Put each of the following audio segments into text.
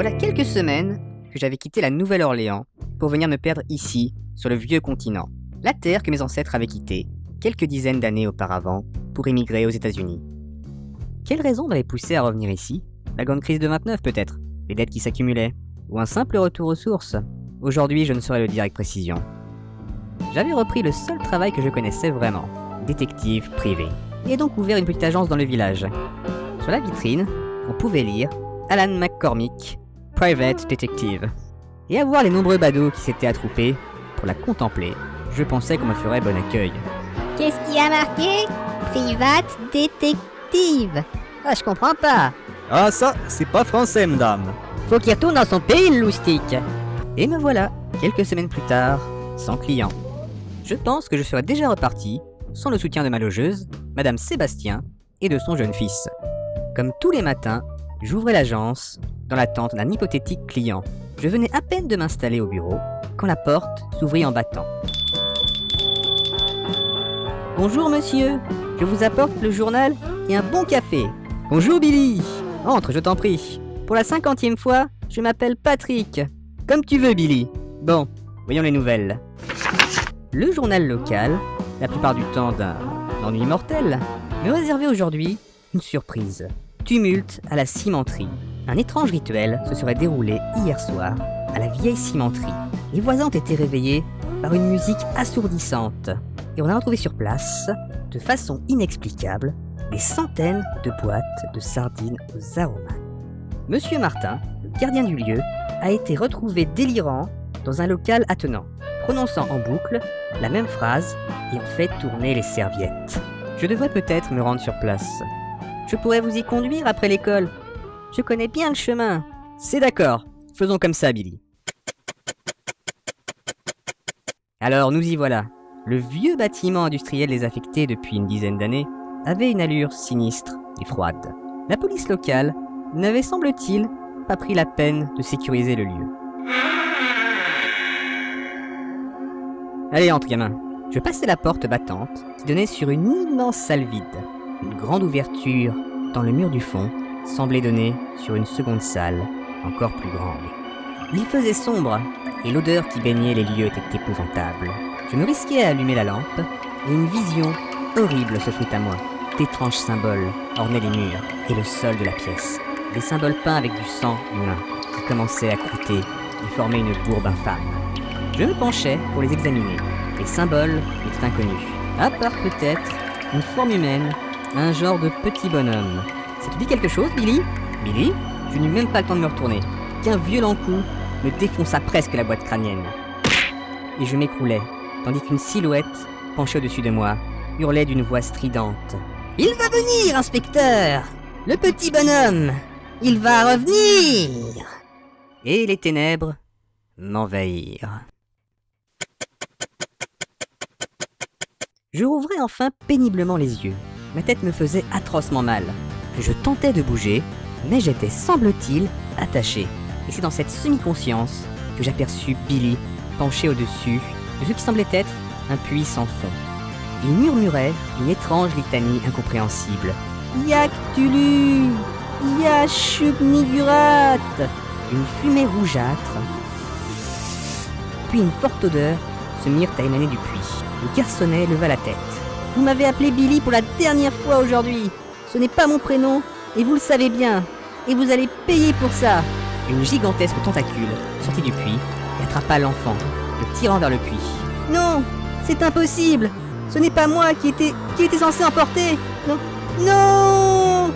Voilà quelques semaines que j'avais quitté la Nouvelle-Orléans pour venir me perdre ici, sur le vieux continent, la terre que mes ancêtres avaient quittée quelques dizaines d'années auparavant pour émigrer aux États-Unis. Quelle raison m'avait poussé à revenir ici? La grande crise de 29 peut-être, les dettes qui s'accumulaient, ou un simple retour aux sources? Aujourd'hui, je ne saurais le dire avec précision. J'avais repris le seul travail que je connaissais vraiment, détective privé, et donc ouvert une petite agence dans le village. Sur la vitrine, on pouvait lire Alan McCormick, Private Detective. Et à voir les nombreux badauds qui s'étaient attroupés pour la contempler, je pensais qu'on me ferait bon accueil. Qu'est-ce qui a marqué? Private Detective. Ah, je comprends pas. Ah ça, c'est pas français, madame. Faut qu'il retourne dans son pays, le loustique. Et me voilà, quelques semaines plus tard, sans client. Je pense que je serais déjà reparti, sans le soutien de ma logeuse, Madame Sébastien, et de son jeune fils. Comme tous les matins, j'ouvrais l'agence, dans l'attente d'un hypothétique client. Je venais à peine de m'installer au bureau, quand la porte s'ouvrit en battant. Bonjour monsieur, je vous apporte le journal et un bon café. Bonjour Billy, entre, je t'en prie. Pour la 50e fois, je m'appelle Patrick. Comme tu veux Billy. Bon, voyons les nouvelles. Le journal local, la plupart du temps d'un ennui mortel, me réservait aujourd'hui une surprise. Tumulte à la cimenterie. Un étrange rituel se serait déroulé hier soir à la vieille cimenterie. Les voisins ont été réveillés par une musique assourdissante. Et on a retrouvé sur place, de façon inexplicable, des centaines de boîtes de sardines aux aromates. Monsieur Martin, le gardien du lieu, a été retrouvé délirant dans un local attenant, prononçant en boucle la même phrase et en fait tourner les serviettes. Je devrais peut-être me rendre sur place. Je pourrais vous y conduire après l'école. Je connais bien le chemin. C'est d'accord, faisons comme ça, Billy. Alors nous y voilà. Le vieux bâtiment industriel désaffecté depuis une dizaine d'années avait une allure sinistre et froide. La police locale n'avait, semble-t-il, pas pris la peine de sécuriser le lieu. Allez, entre, gamin. Je passai la porte battante qui donnait sur une immense salle vide. Une grande ouverture dans le mur du fond semblait donner sur une seconde salle, encore plus grande. Il faisait sombre et l'odeur qui baignait les lieux était épouvantable. Je me risquai à allumer la lampe et une vision horrible s'offrit à moi. D'étranges symboles ornaient les murs et le sol de la pièce. Des symboles peints avec du sang humain qui commençaient à croûter et formaient une bourbe infâme. Je me penchai pour les examiner. Les symboles étaient inconnus, à part peut-être une forme humaine, un genre de petit bonhomme. Ça te dit quelque chose, Billy? Billy? Je n'eus même pas le temps de me retourner, qu'un violent coup me défonça presque la boîte crânienne. Et je m'écroulais, tandis qu'une silhouette, penchée au-dessus de moi, hurlait d'une voix stridente. « Il va venir, inspecteur! Le petit bonhomme! Il va revenir !» Et les ténèbres m'envahirent. Je rouvrais enfin péniblement les yeux. Ma tête me faisait atrocement mal. Je tentais de bouger, mais j'étais, semble-t-il, attaché. Et c'est dans cette semi-conscience que j'aperçus Billy penché au-dessus de ce qui semblait être un puits sans fond. Il murmurait une étrange litanie incompréhensible. « Yaktulu, Yashubnigurat » Une fumée rougeâtre, puis une forte odeur se mirent à émaner du puits. Le garçonnet leva la tête. « Vous m'avez appelé Billy pour la dernière fois aujourd'hui. Ce n'est pas mon prénom, et vous le savez bien. Et vous allez payer pour ça !» Une gigantesque tentacule sortit du puits et attrapa l'enfant, le tirant vers le puits. « Non, c'est impossible. Ce n'est pas moi qui était censé emporter. Non, non.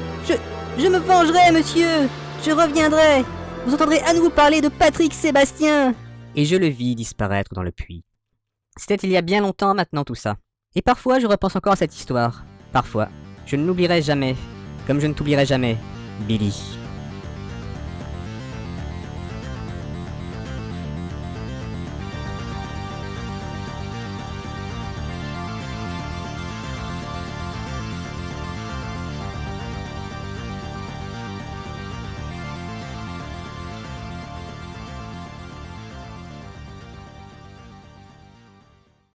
Je me vengerai, monsieur. Je reviendrai. Vous entendrez à nouveau parler de Patrick Sébastien. » Et je le vis disparaître dans le puits. C'était il y a bien longtemps maintenant tout ça. Et parfois je repense encore à cette histoire. Parfois, je ne l'oublierai jamais, comme je ne t'oublierai jamais, Billy.